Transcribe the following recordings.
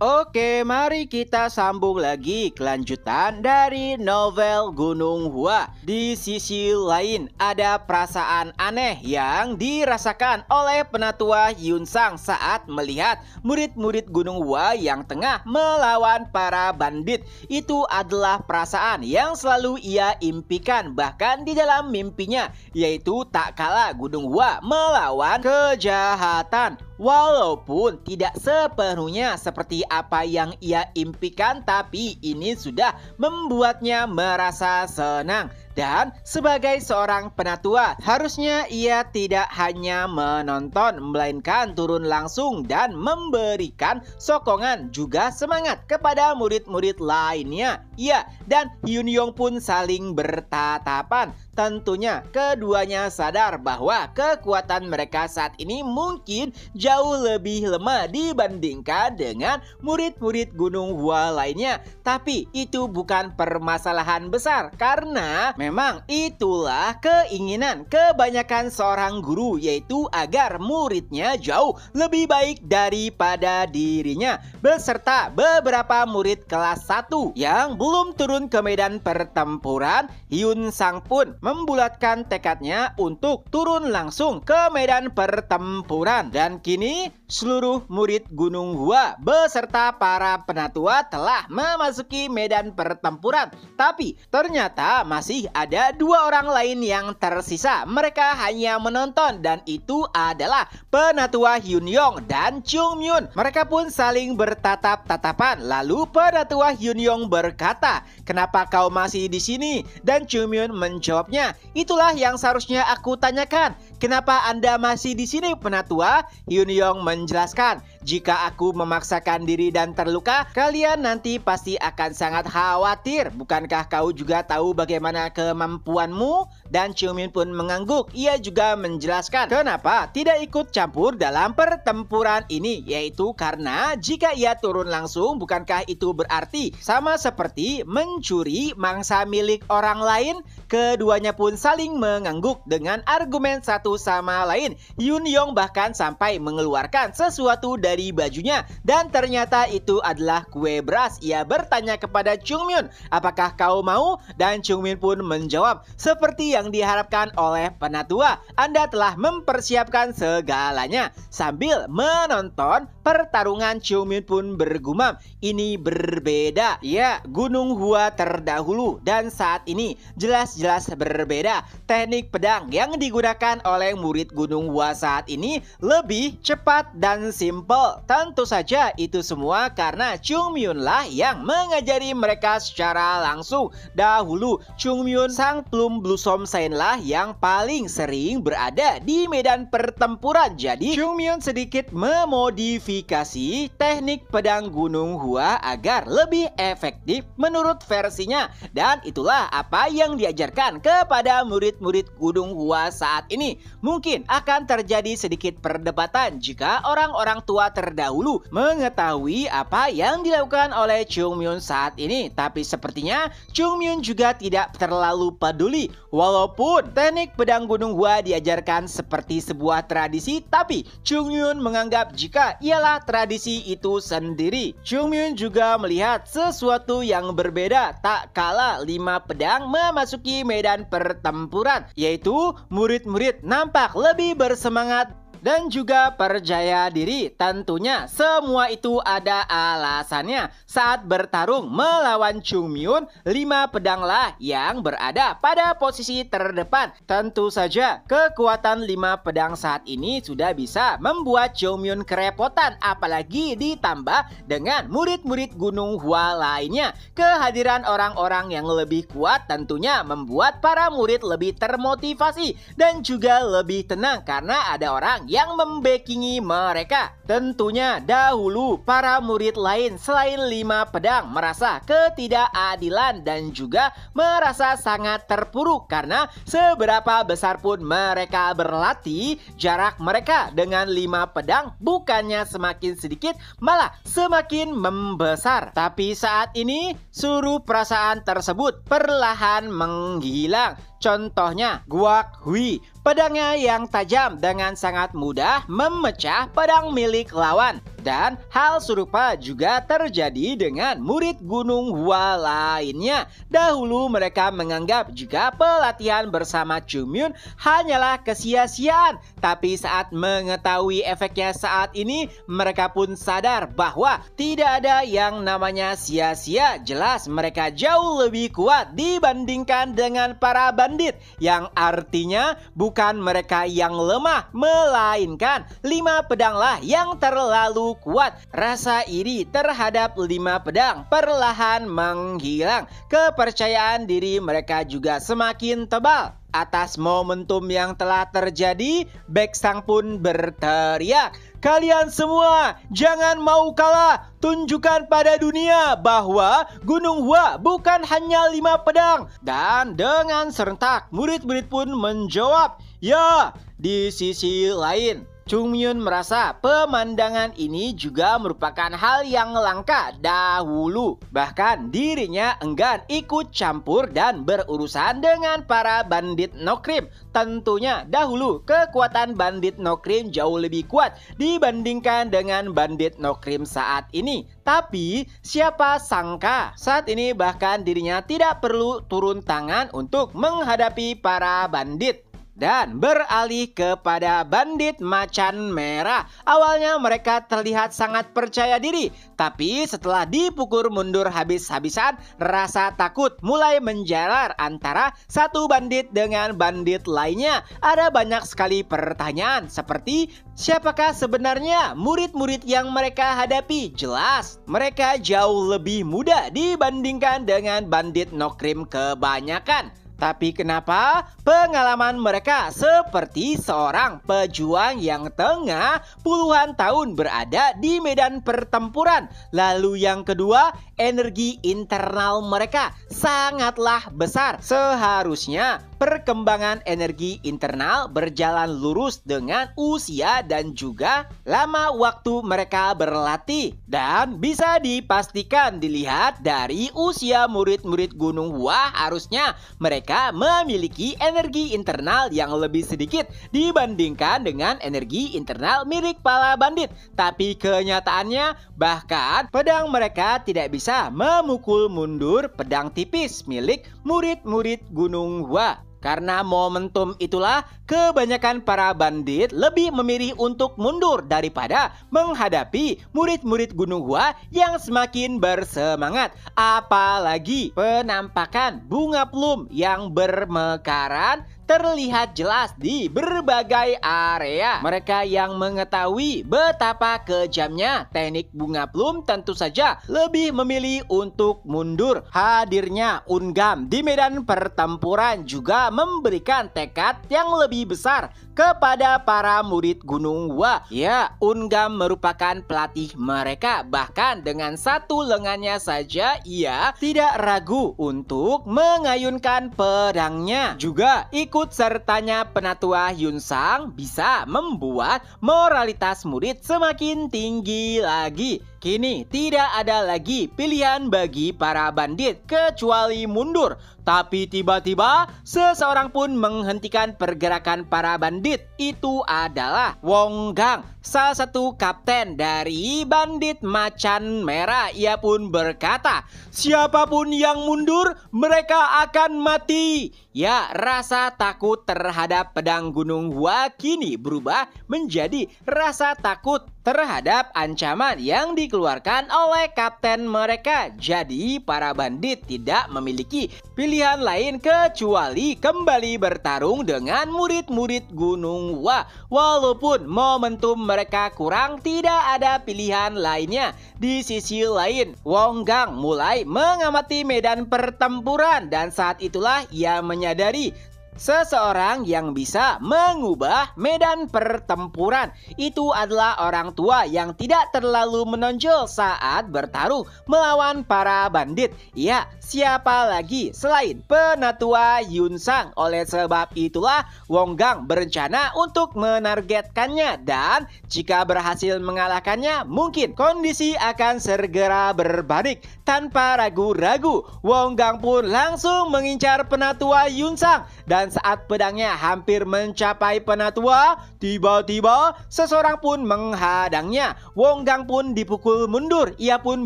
Oke, mari kita sambung lagi kelanjutan dari novel Gunung Hua. Di sisi lain, ada perasaan aneh yang dirasakan oleh penatua Yunsang saat melihat murid-murid Gunung Hua yang tengah melawan para bandit. Itu adalah perasaan yang selalu ia impikan bahkan di dalam mimpinya, yaitu tak kala Gunung Hua melawan kejahatan. Walaupun tidak sepenuhnya seperti apa yang ia impikan, tapi ini sudah membuatnya merasa senang. Dan sebagai seorang penatua, harusnya ia tidak hanya menonton, melainkan turun langsung dan memberikan sokongan juga semangat kepada murid-murid lainnya. Ia dan Hyun Yong pun saling bertatapan. Tentunya keduanya sadar bahwa kekuatan mereka saat ini mungkin jauh lebih lemah dibandingkan dengan murid-murid Gunung Hua lainnya. Tapi itu bukan permasalahan besar, karena memang itulah keinginan kebanyakan seorang guru, yaitu agar muridnya jauh lebih baik daripada dirinya. Beserta beberapa murid kelas 1 yang belum turun ke medan pertempuran, Hyun Sang pun membulatkan tekadnya untuk turun langsung ke medan pertempuran. Dan kini seluruh murid Gunung Hua beserta para penatua telah memasuki medan pertempuran. Tapi ternyata masih ada dua orang lain yang tersisa. Mereka hanya menonton, dan itu adalah penatua Hyun Yong dan Chung Myun. Mereka pun saling bertatap-tatapan. Lalu penatua Hyun Yong berkata, "Kenapa kau masih di sini?" Dan Chung Myun menjawabnya, "Itulah yang seharusnya aku tanyakan. Kenapa Anda masih di sini, penatua?" Hyun Yong menjelaskan, "Jika aku memaksakan diri dan terluka, kalian nanti pasti akan sangat khawatir. Bukankah kau juga tahu bagaimana kemampuanmu?" Dan Chung Myun pun mengangguk. Ia juga menjelaskan kenapa tidak ikut campur dalam pertempuran ini, yaitu karena jika ia turun langsung, bukankah itu berarti sama seperti mencuri mangsa milik orang lain? Keduanya pun saling mengangguk dengan argumen satu sama lain. Hyun Yong bahkan sampai mengeluarkan sesuatu dari bajunya, dan ternyata itu adalah kue beras. Ia bertanya kepada Chung Myun, "Apakah kau mau?" Dan Chung Myun pun menjawab, "Seperti yang diharapkan oleh penatua, Anda telah mempersiapkan segalanya." Sambil menonton pertarungan, Chung Myun pun bergumam, "Ini berbeda. Ya, Gunung Hua terdahulu dan saat ini jelas-jelas berbeda. Teknik pedang yang digunakan oleh murid Gunung Hua saat ini lebih cepat dan simpel. Tentu saja itu semua karena Chung Myun lah yang mengajari mereka secara langsung. Dahulu Chung Myun, sang Plum Blossom Saint lah yang paling sering berada di medan pertempuran. Jadi Chung Myun sedikit memodifikasi teknik pedang Gunung Hua agar lebih efektif menurut versinya. Dan itulah apa yang diajarkan kepada murid-murid Gunung Hua saat ini. Mungkin akan terjadi sedikit perdebatan jika orang-orang tua terdahulu mengetahui apa yang dilakukan oleh Chung Myun saat ini. Tapi sepertinya Chung Myun juga tidak terlalu peduli. Walaupun teknik pedang Gunung Hua diajarkan seperti sebuah tradisi, tapi Chung Myun menganggap jika ialah tradisi itu sendiri. Chung Myun juga melihat sesuatu yang berbeda tak kala 5 pedang memasuki medan pertempuran, yaitu murid-murid nampak lebih bersemangat dan juga percaya diri. Tentunya semua itu ada alasannya. Saat bertarung melawan Chung Myun, 5 pedanglah yang berada pada posisi terdepan. Tentu saja kekuatan 5 pedang saat ini sudah bisa membuat Chung Myun kerepotan, apalagi ditambah dengan murid-murid Gunung Hua lainnya. Kehadiran orang-orang yang lebih kuat tentunya membuat para murid lebih termotivasi dan juga lebih tenang karena ada orang yang membackingi mereka. Tentunya dahulu para murid lain selain 5 pedang merasa ketidakadilan dan juga merasa sangat terpuruk karena seberapa besar pun mereka berlatih, jarak mereka dengan 5 pedang bukannya semakin sedikit, malah semakin membesar. Tapi saat ini seluruh perasaan tersebut perlahan menghilang. Contohnya Guak Hui, pedangnya yang tajam dengan sangat mudah memecah pedang milik lawan. Dan hal serupa juga terjadi dengan murid Gunung Hua lainnya. Dahulu mereka menganggap jika pelatihan bersama Chunmyun hanyalah kesia-siaan. Tapi saat mengetahui efeknya saat ini, mereka pun sadar bahwa tidak ada yang namanya sia-sia. Jelas mereka jauh lebih kuat dibandingkan dengan para bandit. Yang artinya bukan mereka yang lemah, melainkan 5 pedanglah yang terlalu kuat. Rasa iri terhadap 5 pedang perlahan menghilang. Kepercayaan diri mereka juga semakin tebal. Atas momentum yang telah terjadi, Baeksang pun berteriak, "Kalian semua jangan mau kalah. Tunjukkan pada dunia bahwa Gunung Hua bukan hanya 5 pedang." Dan dengan serentak murid-murid pun menjawab, "Ya." Di sisi lain, Chunmyun merasa pemandangan ini juga merupakan hal yang langka dahulu. Bahkan dirinya enggan ikut campur dan berurusan dengan para bandit Nokrim. Tentunya dahulu kekuatan bandit Nokrim jauh lebih kuat dibandingkan dengan bandit Nokrim saat ini. Tapi siapa sangka saat ini bahkan dirinya tidak perlu turun tangan untuk menghadapi para bandit. Dan beralih kepada bandit macan merah. Awalnya mereka terlihat sangat percaya diri, tapi setelah dipukul mundur habis-habisan, rasa takut mulai menjalar antara satu bandit dengan bandit lainnya. Ada banyak sekali pertanyaan seperti, siapakah sebenarnya murid-murid yang mereka hadapi? Jelas mereka jauh lebih muda dibandingkan dengan bandit Nokrim kebanyakan. Tapi kenapa pengalaman mereka seperti seorang pejuang yang tengah puluhan tahun berada di medan pertempuran? Lalu yang kedua, energi internal mereka sangatlah besar. Seharusnya perkembangan energi internal berjalan lurus dengan usia dan juga lama waktu mereka berlatih. Dan bisa dipastikan dilihat dari usia murid-murid Gunung Hua, harusnya mereka memiliki energi internal yang lebih sedikit dibandingkan dengan energi internal milik para bandit. Tapi kenyataannya bahkan pedang mereka tidak bisa memukul mundur pedang tipis milik murid-murid Gunung Hua. Karena momentum itulah kebanyakan para bandit lebih memilih untuk mundur daripada menghadapi murid-murid Gunung Hua yang semakin bersemangat. Apalagi penampakan bunga plum yang bermekaran terlihat jelas di berbagai area. Mereka yang mengetahui betapa kejamnya teknik bunga plum tentu saja lebih memilih untuk mundur. Hadirnya Ungam di medan pertempuran juga memberikan tekad yang lebih besar kepada para murid Gunung Hua. Ya, Ungam merupakan pelatih mereka. Bahkan dengan satu lengannya saja ia tidak ragu untuk mengayunkan pedangnya. Juga ikut sertanya Penatua Yunsang bisa membuat moralitas murid semakin tinggi lagi. Kini tidak ada lagi pilihan bagi para bandit kecuali mundur. Tapi tiba-tiba seseorang pun menghentikan pergerakan para bandit. Itu adalah Wong Gang, salah satu kapten dari bandit macan merah. Ia pun berkata, "Siapapun yang mundur, mereka akan mati." Ya, rasa takut terhadap pedang Gunung Hua kini berubah menjadi rasa takut terhadap ancaman yang dikeluarkan oleh kapten mereka. Jadi para bandit tidak memiliki pilihan lain kecuali kembali bertarung dengan murid-murid Gunung Hua. Walaupun momentum mereka kurang, tidak ada pilihan lainnya. Di sisi lain, Wong Gang mulai mengamati medan pertempuran dan saat itulah ia menyadari seseorang yang bisa mengubah medan pertempuran itu adalah orang tua yang tidak terlalu menonjol saat bertarung melawan para bandit. Ya, siapa lagi selain Penatua Yunsang. Oleh sebab itulah Wong Gang berencana untuk menargetkannya, dan jika berhasil mengalahkannya, mungkin kondisi akan segera berbalik. Tanpa ragu-ragu, Wong Gang pun langsung mengincar Penatua Yunsang dan Dan saat pedangnya hampir mencapai Penatua, tiba-tiba seseorang pun menghadangnya. Wonggang pun dipukul mundur. Ia pun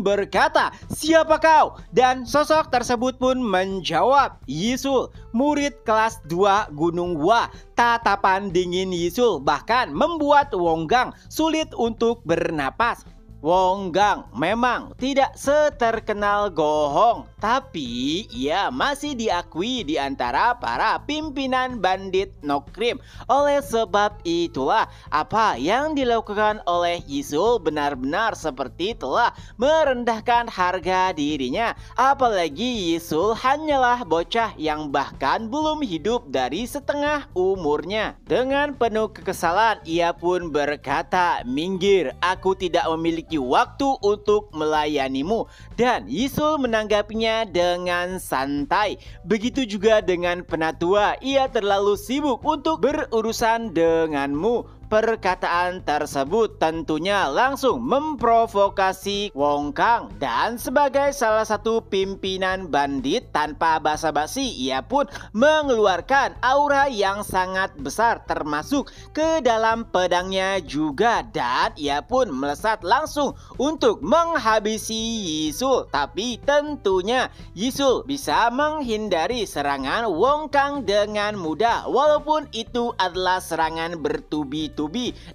berkata, "Siapa kau?" Dan sosok tersebut pun menjawab, "Yisul, murid kelas 2 Gunung Hua." Tatapan dingin Yisul bahkan membuat Wonggang sulit untuk bernapas. Wonggang memang tidak seterkenal Gohong, tapi ia masih diakui di antara para pimpinan bandit Nokrim. Oleh sebab itulah apa yang dilakukan oleh Yisul benar-benar seperti telah merendahkan harga dirinya. Apalagi Yisul hanyalah bocah yang bahkan belum hidup dari setengah umurnya. Dengan penuh kekesalan ia pun berkata, "Minggir, aku tidak memiliki waktu untuk melayanimu." Dan Yisul menanggapinya dengan santai. Begitu juga dengan Penatua, ia terlalu sibuk untuk berurusan denganmu. Perkataan tersebut tentunya langsung memprovokasi Wonggang, dan sebagai salah satu pimpinan bandit tanpa basa-basi ia pun mengeluarkan aura yang sangat besar termasuk ke dalam pedangnya juga, dan ia pun melesat langsung untuk menghabisi Yisul. Tapi tentunya Yisul bisa menghindari serangan Wonggang dengan mudah walaupun itu adalah serangan bertubi-tubi,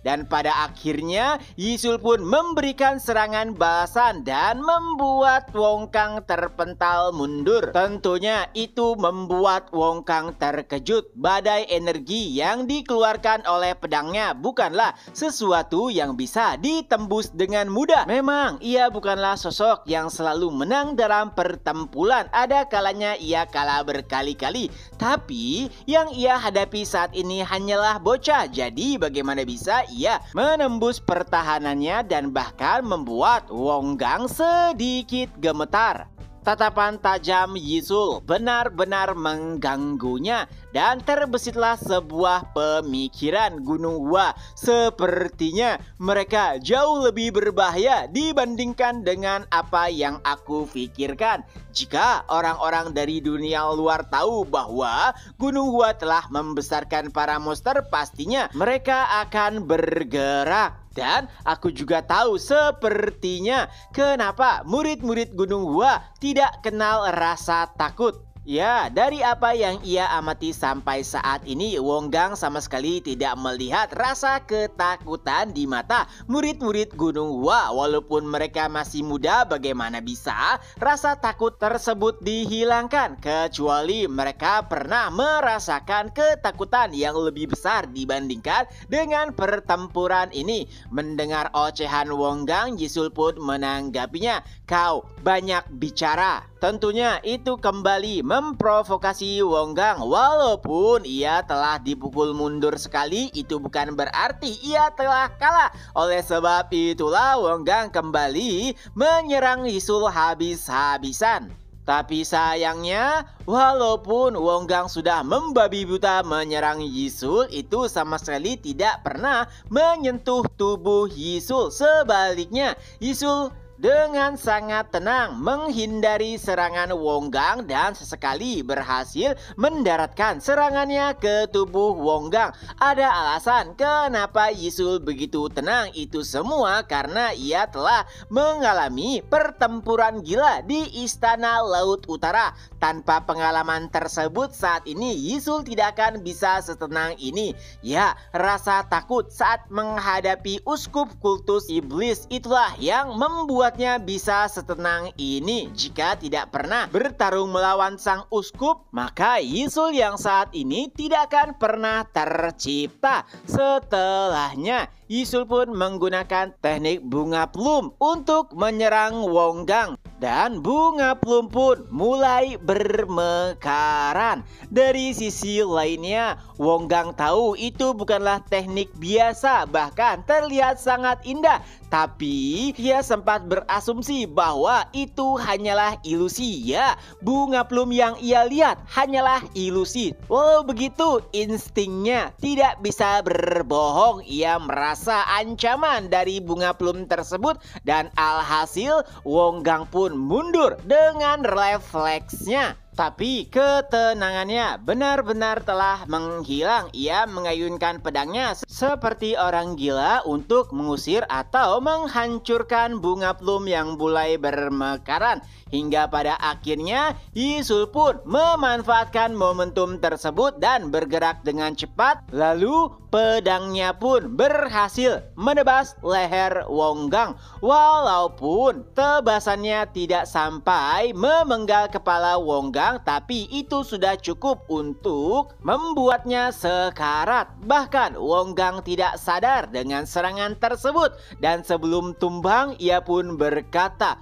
dan pada akhirnya Yisul pun memberikan serangan balasan dan membuat Wonggang terpental mundur. Tentunya itu membuat Wonggang terkejut. Badai energi yang dikeluarkan oleh pedangnya bukanlah sesuatu yang bisa ditembus dengan mudah. Memang ia bukanlah sosok yang selalu menang dalam pertempuran. Ada kalanya ia kalah berkali-kali, tapi yang ia hadapi saat ini hanyalah bocah. Jadi bagaimana bisa ia menembus pertahanannya dan bahkan membuat Wonggang sedikit gemetar. Tatapan tajam Yisul benar-benar mengganggunya, dan terbesitlah sebuah pemikiran. Gunung Hua sepertinya mereka jauh lebih berbahaya dibandingkan dengan apa yang aku pikirkan. Jika orang-orang dari dunia luar tahu bahwa Gunung Hua telah membesarkan para monster, pastinya mereka akan bergerak. Dan aku juga tahu sepertinya kenapa murid-murid Gunung Hua tidak kenal rasa takut. Ya, dari apa yang ia amati sampai saat ini, Wonggang sama sekali tidak melihat rasa ketakutan di mata murid-murid Gunung Hua. Walaupun mereka masih muda, bagaimana bisa rasa takut tersebut dihilangkan? Kecuali mereka pernah merasakan ketakutan yang lebih besar dibandingkan dengan pertempuran ini. Mendengar ocehan Wonggang, Yisul pun menanggapinya, "Kau banyak bicara." Tentunya itu kembali memprovokasi Wonggang. Walaupun ia telah dipukul mundur sekali, itu bukan berarti ia telah kalah. Oleh sebab itulah Wonggang kembali menyerang Yisul habis-habisan. Tapi sayangnya, walaupun Wonggang sudah membabi buta menyerang Yisul, itu sama sekali tidak pernah menyentuh tubuh Yisul. Sebaliknya, Yisul dengan sangat tenang menghindari serangan Wonggang dan sesekali berhasil mendaratkan serangannya ke tubuh Wonggang. Ada alasan kenapa Yisul begitu tenang, itu semua karena ia telah mengalami pertempuran gila di Istana Laut Utara. Tanpa pengalaman tersebut saat ini Yisul tidak akan bisa setenang ini. Ya, rasa takut saat menghadapi uskup kultus iblis itulah yang membuatnya bisa setenang ini. Jika tidak pernah bertarung melawan sang uskup, maka Yisul yang saat ini tidak akan pernah tercipta. Setelahnya, Yisul pun menggunakan teknik bunga plum untuk menyerang Wonggang. Dan bunga plum pun mulai bermekaran. Dari sisi lainnya, Wonggang tahu itu bukanlah teknik biasa, bahkan terlihat sangat indah. Tapi ia sempat berasumsi bahwa itu hanyalah ilusi. Ya, bunga plum yang ia lihat hanyalah ilusi. Walau begitu, instingnya tidak bisa berbohong. Ia merasa ancaman dari bunga plum tersebut, dan alhasil Wonggang pun mundur dengan refleksnya. Tapi ketenangannya benar-benar telah menghilang. Ia mengayunkan pedangnya seperti orang gila untuk mengusir atau menghancurkan bunga plum yang mulai bermekaran. Hingga pada akhirnya Yisul pun memanfaatkan momentum tersebut dan bergerak dengan cepat. Lalu pedangnya pun berhasil menebas leher Wonggang. Walaupun tebasannya tidak sampai memenggal kepala Wonggang, tapi itu sudah cukup untuk membuatnya sekarat. Bahkan Wonggang tidak sadar dengan serangan tersebut. Dan sebelum tumbang ia pun berkata,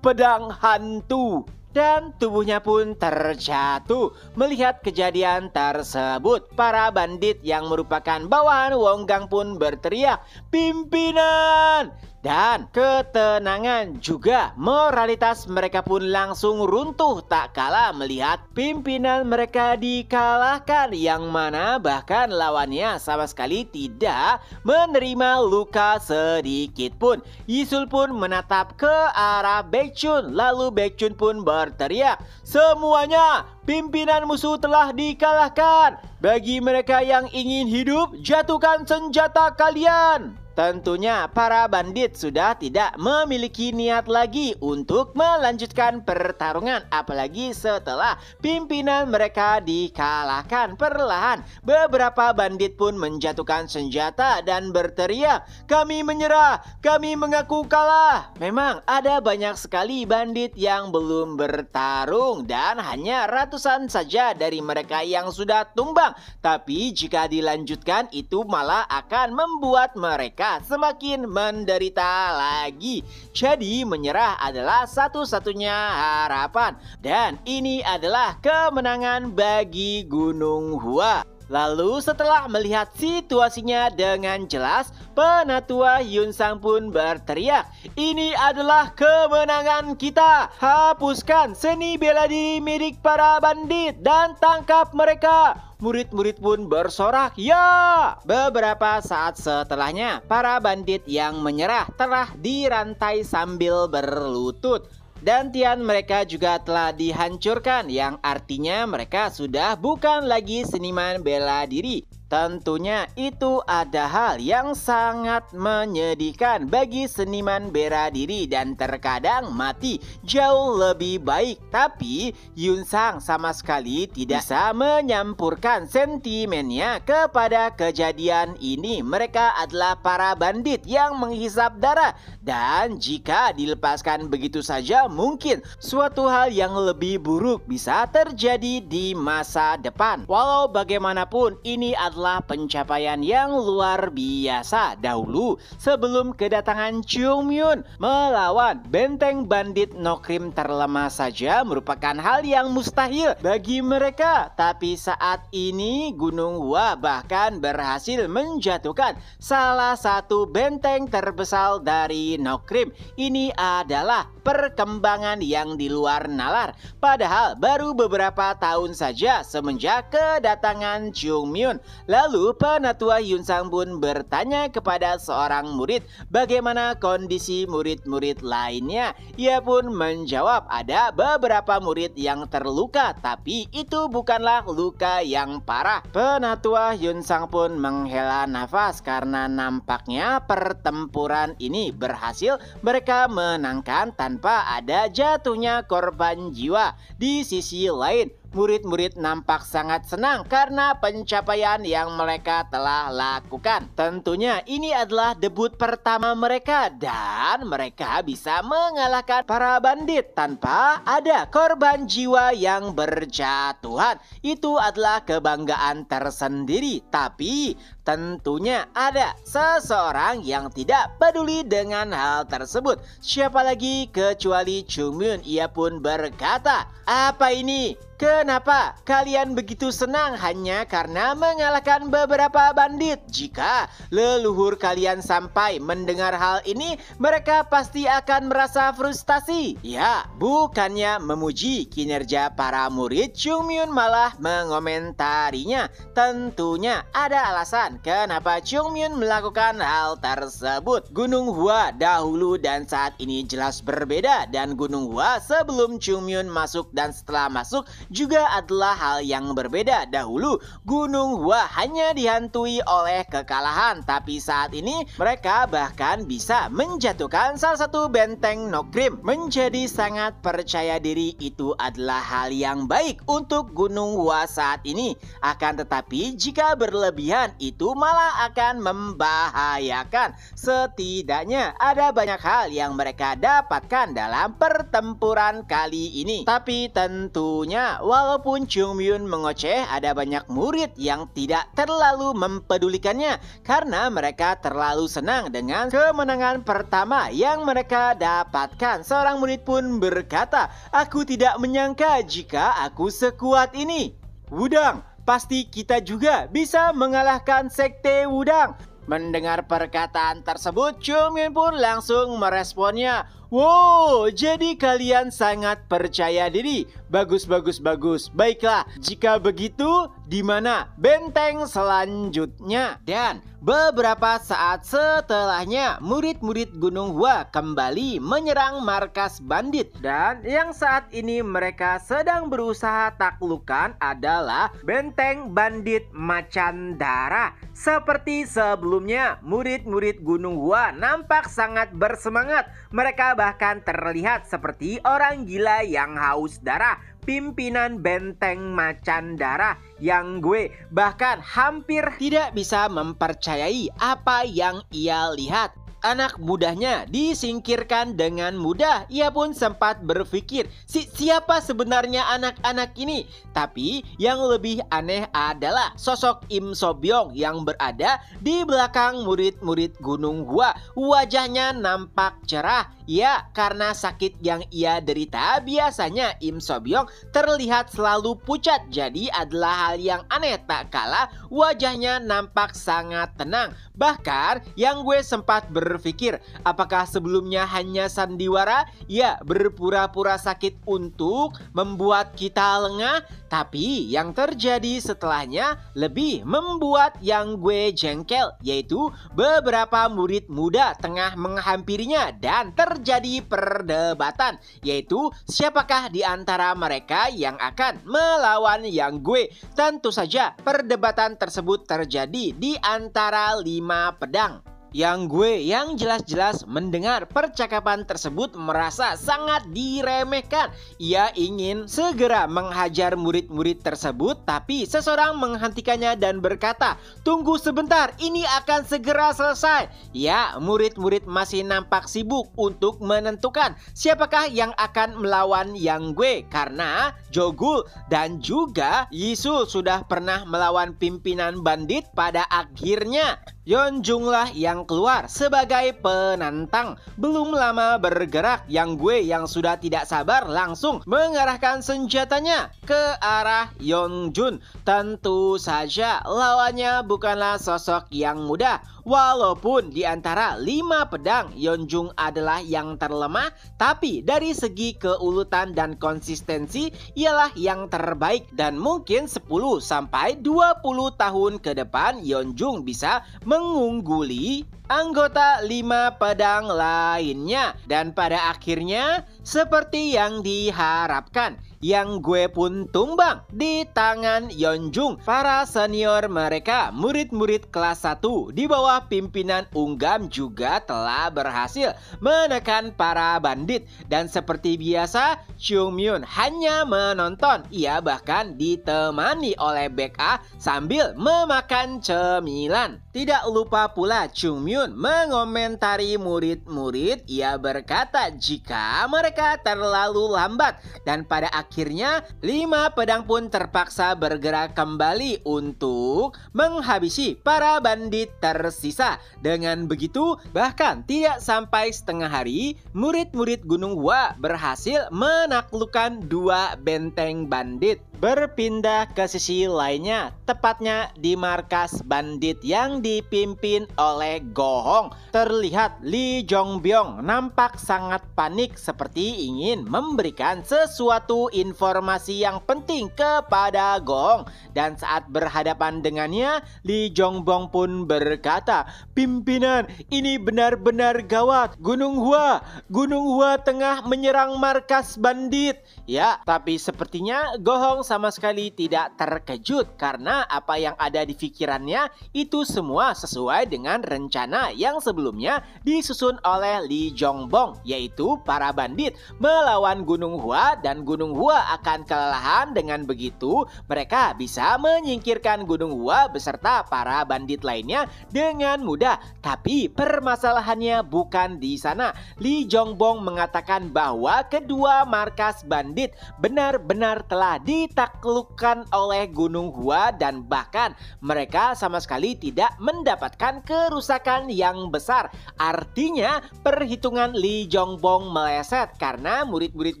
pedang hantu. Dan tubuhnya pun terjatuh. Melihat kejadian tersebut, para bandit yang merupakan bawahan Wonggang pun berteriak, "Pimpinan!" Dan ketenangan juga moralitas mereka pun langsung runtuh tak kalah melihat pimpinan mereka dikalahkan, yang mana bahkan lawannya sama sekali tidak menerima luka sedikit pun. Yisul pun menatap ke arah Baekjun, lalu Baekjun pun berteriak, "Semuanya, pimpinan musuh telah dikalahkan. Bagi mereka yang ingin hidup, jatuhkan senjata kalian." Tentunya para bandit sudah tidak memiliki niat lagi untuk melanjutkan pertarungan, apalagi setelah pimpinan mereka dikalahkan. Perlahan beberapa bandit pun menjatuhkan senjata dan berteriak, "Kami menyerah, kami mengaku kalah." Memang ada banyak sekali bandit yang belum bertarung dan hanya ratusan saja dari mereka yang sudah tumbang. Tapi jika dilanjutkan itu malah akan membuat mereka semakin menderita lagi. Jadi menyerah adalah satu-satunya harapan. Dan ini adalah kemenangan bagi Gunung Hua. Lalu setelah melihat situasinya dengan jelas, Penatua Yunsang pun berteriak, "Ini adalah kemenangan kita. Hapuskan seni bela diri milik para bandit dan tangkap mereka." Murid-murid pun bersorak, "Ya!" Beberapa saat setelahnya, para bandit yang menyerah telah dirantai sambil berlutut. Dan tian mereka juga telah dihancurkan, yang artinya mereka sudah bukan lagi seniman bela diri. Tentunya itu ada hal yang sangat menyedihkan bagi seniman bela diri dan terkadang mati jauh lebih baik. Tapi Yunsang sama sekali tidak bisa menyampurkan sentimennya kepada kejadian ini. Mereka adalah para bandit yang menghisap darah, dan jika dilepaskan begitu saja mungkin suatu hal yang lebih buruk bisa terjadi di masa depan. Walau bagaimanapun ini adalah pencapaian yang luar biasa. Dahulu sebelum kedatangan Chungmyun melawan benteng bandit Nokrim terlemah saja merupakan hal yang mustahil bagi mereka. Tapi saat ini Gunung Hua bahkan berhasil menjatuhkan salah satu benteng terbesar dari Nokrim. Ini adalah perkembangan yang di luar nalar. Padahal baru beberapa tahun saja semenjak kedatangan Chungmyun. Lalu Penatua Yunsang pun bertanya kepada seorang murid bagaimana kondisi murid-murid lainnya. Ia pun menjawab ada beberapa murid yang terluka, tapi itu bukanlah luka yang parah. Penatua Yunsang pun menghela nafas karena nampaknya pertempuran ini berhasil mereka menangkan tanpa ada jatuhnya korban jiwa. Di sisi lain, murid-murid nampak sangat senang karena pencapaian yang mereka telah lakukan. Tentunya ini adalah debut pertama mereka dan mereka bisa mengalahkan para bandit tanpa ada korban jiwa yang berjatuhan. Itu adalah kebanggaan tersendiri. Tapi tentunya ada seseorang yang tidak peduli dengan hal tersebut. Siapa lagi kecuali Chungmyun. Ia pun berkata, "Apa ini? Kenapa kalian begitu senang hanya karena mengalahkan beberapa bandit? Jika leluhur kalian sampai mendengar hal ini, mereka pasti akan merasa frustasi." Ya, bukannya memuji kinerja para murid, Chungmyun malah mengomentarinya. Tentunya ada alasan alasan kenapa Chungmyun melakukan hal tersebut. Gunung Hua dahulu dan saat ini jelas berbeda, dan Gunung Hua sebelum Chungmyun masuk dan setelah masuk juga adalah hal yang berbeda. Dahulu Gunung Hua hanya dihantui oleh kekalahan, tapi saat ini mereka bahkan bisa menjatuhkan salah satu benteng Nokrim. Menjadi sangat percaya diri itu adalah hal yang baik untuk Gunung Hua saat ini. Akan tetapi jika berlebihan itu malah akan membahayakan. Setidaknya ada banyak hal yang mereka dapatkan dalam pertempuran kali ini. Tapi tentunya walaupun Chungmyun mengoceh, ada banyak murid yang tidak terlalu mempedulikannya karena mereka terlalu senang dengan kemenangan pertama yang mereka dapatkan. Seorang murid pun berkata, "Aku tidak menyangka jika aku sekuat ini. Wudang, pasti kita juga bisa mengalahkan sekte Wudang." Mendengar perkataan tersebut, Chungmyun pun langsung meresponnya, "Wow, jadi kalian sangat percaya diri. Bagus, bagus, bagus. Baiklah, jika begitu, di mana benteng selanjutnya?" Dan beberapa saat setelahnya, murid-murid Gunung Hua kembali menyerang markas bandit. Dan yang saat ini mereka sedang berusaha taklukkan adalah benteng bandit Macan Darah. Seperti sebelumnya, murid-murid Gunung Hua nampak sangat bersemangat. Mereka bahkan terlihat seperti orang gila yang haus darah. Pimpinan benteng Macan Darah yang gue bahkan hampir tidak bisa mempercayai apa yang ia lihat. Anak mudanya disingkirkan dengan mudah. Ia pun sempat berpikir, siapa sebenarnya anak-anak ini? Tapi yang lebih aneh adalah sosok Im Sobyong yang berada di belakang murid-murid Gunung Hua. Wajahnya nampak cerah. Ya, karena sakit yang ia derita, biasanya Im Sobyong terlihat selalu pucat. Jadi adalah hal yang aneh, tak kalah wajahnya nampak sangat tenang. Bahkan yang gue sempat berpikir, apakah sebelumnya hanya sandiwara? Ya, berpura-pura sakit untuk membuat kita lengah. Tapi yang terjadi setelahnya lebih membuat yang gue jengkel, yaitu beberapa murid muda tengah menghampirinya dan terjadi perdebatan, yaitu siapakah di antara mereka yang akan melawan yang gue. Tentu saja perdebatan tersebut terjadi di antara 5 pedang. Yang gue yang jelas-jelas mendengar percakapan tersebut merasa sangat diremehkan. Ia ingin segera menghajar murid-murid tersebut, tapi seseorang menghentikannya dan berkata, "Tunggu sebentar, ini akan segera selesai." Ya, murid-murid masih nampak sibuk untuk menentukan siapakah yang akan melawan yang gue, karena Jogul dan juga Yisul sudah pernah melawan pimpinan bandit. Pada akhirnya Yeonjung lah yang keluar sebagai penantang. Belum lama bergerak, yang gue yang sudah tidak sabar langsung mengarahkan senjatanya ke arah Yeonjun. Tentu saja lawannya bukanlah sosok yang mudah. Walaupun di antara 5 pedang Yeonjung adalah yang terlemah, tapi dari segi keuletan dan konsistensi ialah yang terbaik. Dan mungkin 10 sampai 20 tahun ke depan Yeonjung bisa mengungguli anggota 5 pedang lainnya. Dan pada akhirnya seperti yang diharapkan, yang gue pun tumbang di tangan Yeonjung. Para senior mereka, murid-murid kelas 1 di bawah pimpinan Unggam juga telah berhasil menekan para bandit. Dan seperti biasa, Chungmyun hanya menonton. Ia bahkan ditemani oleh BK sambil memakan cemilan. Tidak lupa pula Chungmyun mengomentari murid-murid. Ia berkata jika mereka terlalu lambat, dan pada akhirnya 5 pedang pun terpaksa bergerak kembali untuk menghabisi para bandit tersisa. Dengan begitu, bahkan tidak sampai setengah hari, murid-murid Gunung Hua berhasil menaklukkan 2 benteng bandit. berpindah ke sisi lainnya, tepatnya di markas bandit yang dipimpin oleh Gohong. Terlihat Lee Jongbyong nampak sangat panik seperti ingin memberikan sesuatu informasi yang penting kepada Gohong. Dan saat berhadapan dengannya, Lee Jongbyong pun berkata, "Pimpinan, ini benar-benar gawat. Gunung Hua tengah menyerang markas bandit." Ya, tapi sepertinya Gohong sama sekali tidak terkejut karena apa yang ada di pikirannya itu semua sesuai dengan rencana yang sebelumnya disusun oleh Lee Jongbyong, yaitu para bandit melawan Gunung Hua dan Gunung Hua akan kelelahan. Dengan begitu, mereka bisa menyingkirkan Gunung Hua beserta para bandit lainnya dengan mudah. Tapi permasalahannya bukan di sana. Lee Jongbyong mengatakan bahwa kedua markas bandit benar-benar telah ditaklukkan oleh Gunung Hua dan bahkan mereka sama sekali tidak mendapatkan kerusakan yang besar. Artinya perhitungan Lee Jongbyong meleset karena murid-murid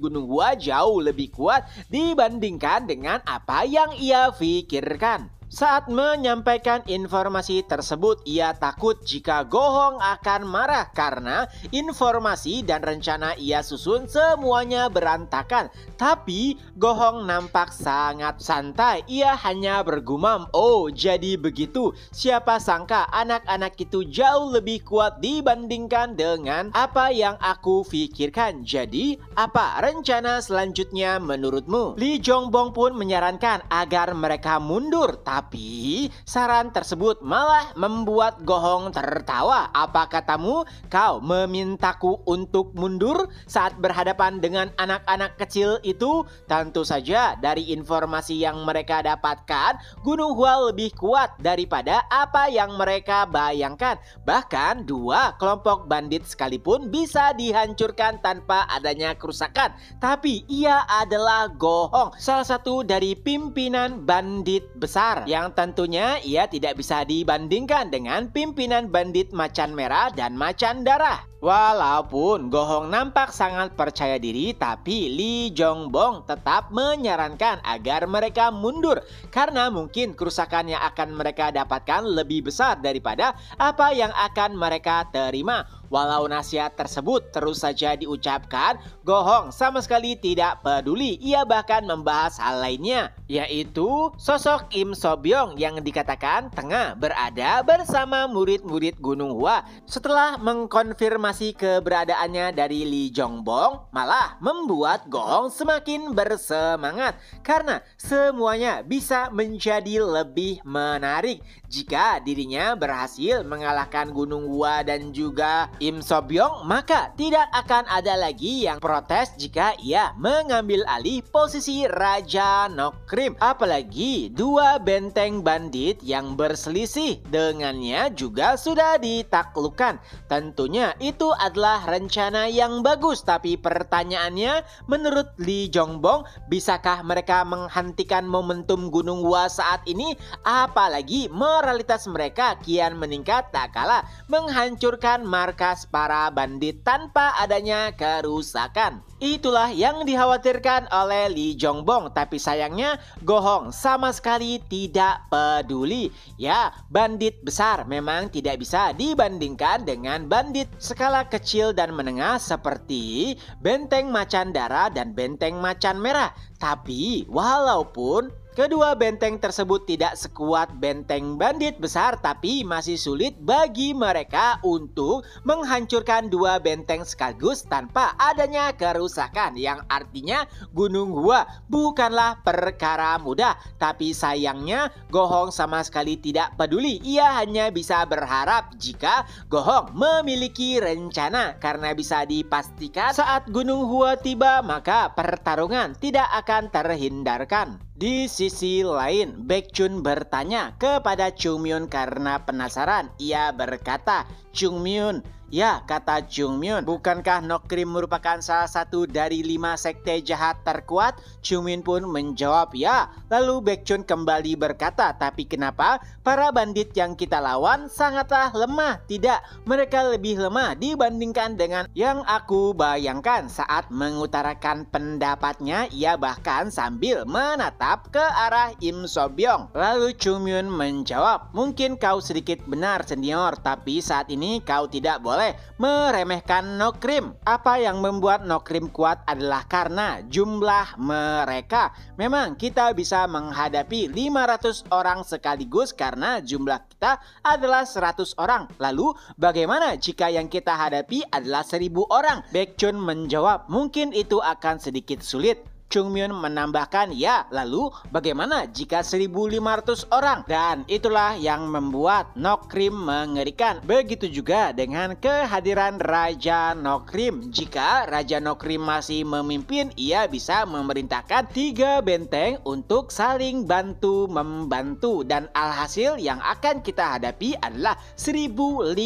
Gunung Hua jauh lebih kuat dibandingkan dengan apa yang ia pikirkan. Saat menyampaikan informasi tersebut, ia takut jika Gohong akan marah karena informasi dan rencana ia susun semuanya berantakan. Tapi Gohong nampak sangat santai. Ia hanya bergumam, "Oh, jadi begitu. Siapa sangka anak-anak itu jauh lebih kuat dibandingkan dengan apa yang aku pikirkan. Jadi, apa rencana selanjutnya menurutmu?" Lee Jongbyong pun menyarankan agar mereka mundur. Tapi saran tersebut malah membuat Gohong tertawa. "Apa katamu? Kau memintaku untuk mundur saat berhadapan dengan anak-anak kecil itu?" Tentu saja dari informasi yang mereka dapatkan, Gunung Hua lebih kuat daripada apa yang mereka bayangkan. Bahkan dua kelompok bandit sekalipun bisa dihancurkan tanpa adanya kerusakan. Tapi ia adalah Gohong, salah satu dari pimpinan bandit besar, yang tentunya ia tidak bisa dibandingkan dengan pimpinan bandit Macan Merah dan Macan Darah. Walaupun Gohong nampak sangat percaya diri, tapi Lee Jongbyong tetap menyarankan agar mereka mundur karena mungkin kerusakan yang akan mereka dapatkan lebih besar daripada apa yang akan mereka terima. Walau nasihat tersebut terus saja diucapkan, Gohong sama sekali tidak peduli. Ia bahkan membahas hal lainnya, yaitu sosok Im Sobyong yang dikatakan tengah berada bersama murid-murid Gunung Hua. Setelah mengkonfirmasi keberadaannya dari Lee Jongbyong, malah membuat Gohong semakin bersemangat karena semuanya bisa menjadi lebih menarik jika dirinya berhasil mengalahkan Gunung Hua dan juga Im Sobyong. Maka tidak akan ada lagi yang protes jika ia mengambil alih posisi Raja Nokrim. Apalagi dua benteng bandit yang berselisih dengannya juga sudah ditaklukkan. Tentunya itu adalah rencana yang bagus, tapi pertanyaannya, menurut Lee Jongbyong, bisakah mereka menghentikan momentum Gunung Hua saat ini? Apalagi moralitas mereka kian meningkat tak kalah menghancurkan markas para bandit tanpa adanya kerusakan. Itulah yang dikhawatirkan oleh Lee Jongbyong, tapi sayangnya Gohong sama sekali tidak peduli. Ya, bandit besar memang tidak bisa dibandingkan dengan bandit skala kecil dan menengah seperti Benteng Macan Darah dan Benteng Macan Merah. Tapi walaupun kedua benteng tersebut tidak sekuat benteng bandit besar, tapi masih sulit bagi mereka untuk menghancurkan dua benteng sekaligus tanpa adanya kerusakan, yang artinya Gunung Hua bukanlah perkara mudah. Tapi sayangnya Gohong sama sekali tidak peduli. Ia hanya bisa berharap jika Gohong memiliki rencana, karena bisa dipastikan saat Gunung Hua tiba maka pertarungan tidak akan terhindarkan. Di sisi lain, Baekhyun bertanya kepada Chungmyun karena penasaran. Ia berkata, "Chungmyun, Ya, kata Chung Myun, bukankah Nokrim merupakan salah satu dari 5 sekte jahat terkuat? Chung Myun pun menjawab ya. Lalu Baekhyun kembali berkata, tapi kenapa para bandit yang kita lawan sangatlah lemah? Tidak, mereka lebih lemah dibandingkan dengan yang aku bayangkan. Saat mengutarakan pendapatnya, ia bahkan sambil menatap ke arah Im So-byung. Lalu Chung Myun menjawab, mungkin kau sedikit benar senior, tapi saat ini kau tidak boleh meremehkan Nokrim. Apa yang membuat Nokrim kuat adalah karena jumlah mereka. Memang kita bisa menghadapi 500 orang sekaligus karena jumlah kita adalah 100 orang. Lalu bagaimana jika yang kita hadapi adalah 1000 orang? Baekhyun menjawab, mungkin itu akan sedikit sulit. Chung Myun menambahkan, ya, lalu bagaimana jika 1.500 orang? Dan itulah yang membuat Nokrim mengerikan. Begitu juga dengan kehadiran Raja Nokrim. Jika Raja Nokrim masih memimpin, ia bisa memerintahkan 3 benteng untuk saling bantu-membantu. Dan alhasil yang akan kita hadapi adalah 1.500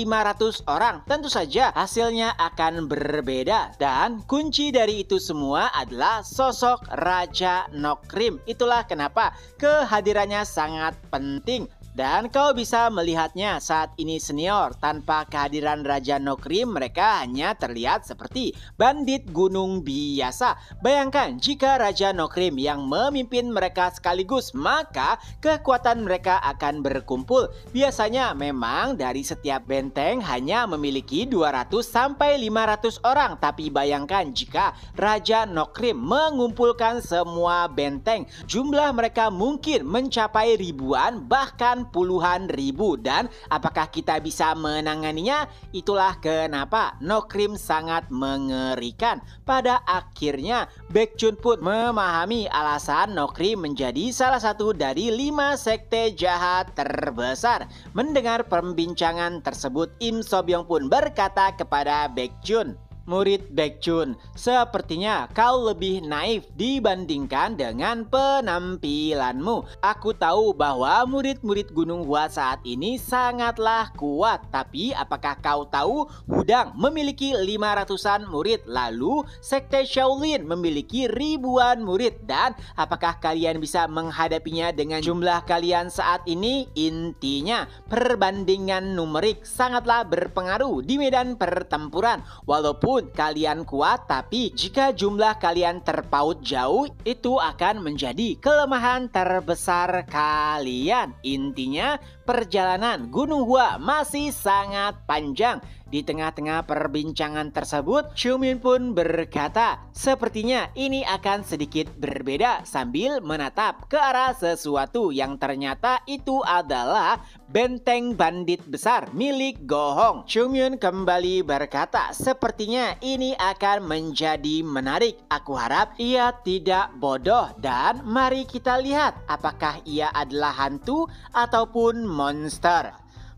orang. Tentu saja hasilnya akan berbeda. Dan kunci dari itu semua adalah sosok Raja Nokrim. Itulah kenapa kehadirannya sangat penting. Dan kau bisa melihatnya saat ini senior. Tanpa kehadiran Raja Nokrim, mereka hanya terlihat seperti bandit gunung biasa. Bayangkan jika Raja Nokrim yang memimpin mereka sekaligus, maka kekuatan mereka akan berkumpul. Biasanya memang dari setiap benteng hanya memiliki 200 sampai 500 orang. Tapi bayangkan jika Raja Nokrim mengumpulkan semua benteng, jumlah mereka mungkin mencapai ribuan, bahkan puluhan ribu. Dan apakah kita bisa menanganinya? Itulah kenapa Nokrim sangat mengerikan. Pada akhirnya Baekhyun pun memahami alasan Nokrim menjadi salah satu dari 5 sekte jahat terbesar. Mendengar perbincangan tersebut, Im So-byung pun berkata kepada Baekhyun, murid Baekhyun, sepertinya kau lebih naif dibandingkan dengan penampilanmu. Aku tahu bahwa murid-murid Gunung Hua saat ini sangatlah kuat. Tapi apakah kau tahu Wudang memiliki 500-an murid, lalu Sekte Shaolin memiliki ribuan murid. Dan apakah kalian bisa menghadapinya dengan jumlah kalian saat ini? Intinya, perbandingan numerik sangatlah berpengaruh di medan pertempuran. Walaupun kalian kuat, tapi jika jumlah kalian terpaut jauh, itu akan menjadi kelemahan terbesar kalian. Intinya, perjalanan Gunung Hua masih sangat panjang. Di tengah-tengah perbincangan tersebut, Chung Myun pun berkata, sepertinya ini akan sedikit berbeda, sambil menatap ke arah sesuatu yang ternyata itu adalah benteng bandit besar milik Go Hong. Chung Myun kembali berkata, sepertinya ini akan menjadi menarik. Aku harap ia tidak bodoh, dan mari kita lihat apakah ia adalah hantu ataupun monster.